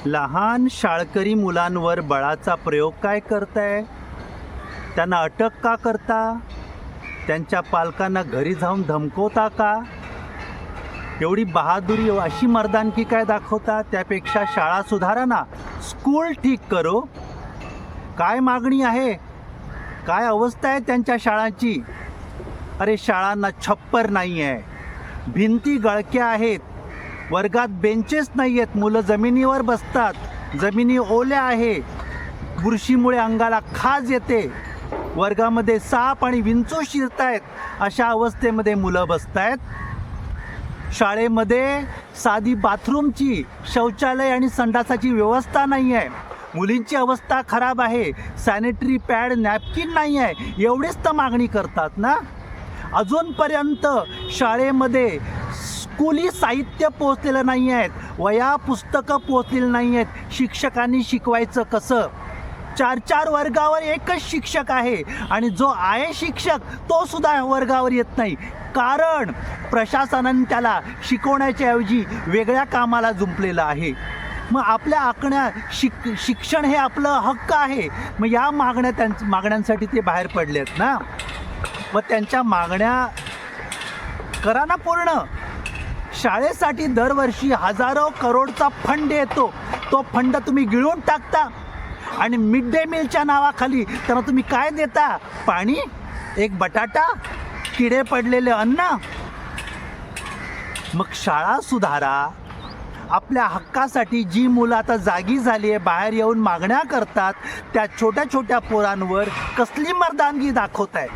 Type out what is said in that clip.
लहान शाळकरी मुलांवर बळाचा प्रयोग काय करताय? त्यांना अटक का करता? त्यांच्या पालकांना घरी जाऊन धमकवता का? एवढी बहादुरी अशी मर्दानकी काय दाखवता? त्यापेक्षा शाळा सुधारा ना, स्कूल ठीक करो. काय मागणी आहे? काय अवस्था आहे त्यांच्या शाळांची? अरे शाळांना छप्पर नाही आहे, भिंती गळक्या आहेत, वर्गात बेंचेस नाही आहेत, मुलं जमिनीवर बसतात, जमिनी ओल्या आहे, बुरशीमुळे अंगाला खाज येते, वर्गामध्ये साप आणि विंचू शिरतायत, अशा अवस्थेमध्ये मुलं बसतायत. शाळेमध्ये साधी बाथरूमची, शौचालय आणि संडासाची व्यवस्था नाही आहे, मुलींची अवस्था खराब आहे, सॅनिटरी पॅड नॅपकिन नाही आहे, एवढेच तर मागणी करतात ना. अजूनपर्यंत शाळेमध्ये स्कूली साहित्य पोचलेलं नाही आहेत, वह्या पुस्तकं पोचलेली नाही आहेत. शिक्षकांनी शिकवायचं कसं? 4-4 वर्गावर एकच शिक्षक आहे आणि जो आहे शिक्षक तो सुद्धा वर्गावर येत नाही, कारण प्रशासनाने त्याला शिकवण्याच्या ऐवजी वेगळ्या कामाला जुंपलेलं आहे. मग आपल्या शिक्षण हे आपलं हक्क आहे. मग या मागण्यांसाठी ते बाहेर पडलेत ना. व त्यांच्या मागण्या करा ना पूर्ण. शाळेसाठी दरवर्षी हजारो करोडचा फंड येतो, तो फंड तुम्ही गिळून टाकता आणि मिड डे मीलच्या नावाखाली त्यांना तुम्ही काय देता? पाणी, एक बटाटा, किडे पडलेले अन्न. मग शाळा सुधारा. आपल्या हक्कासाठी जी मुलं आता जागी झाली आहे, बाहेर येऊन मागण्या करतात, त्या छोट्या छोट्या पोरांवर कसली मर्दानगी दाखवताय?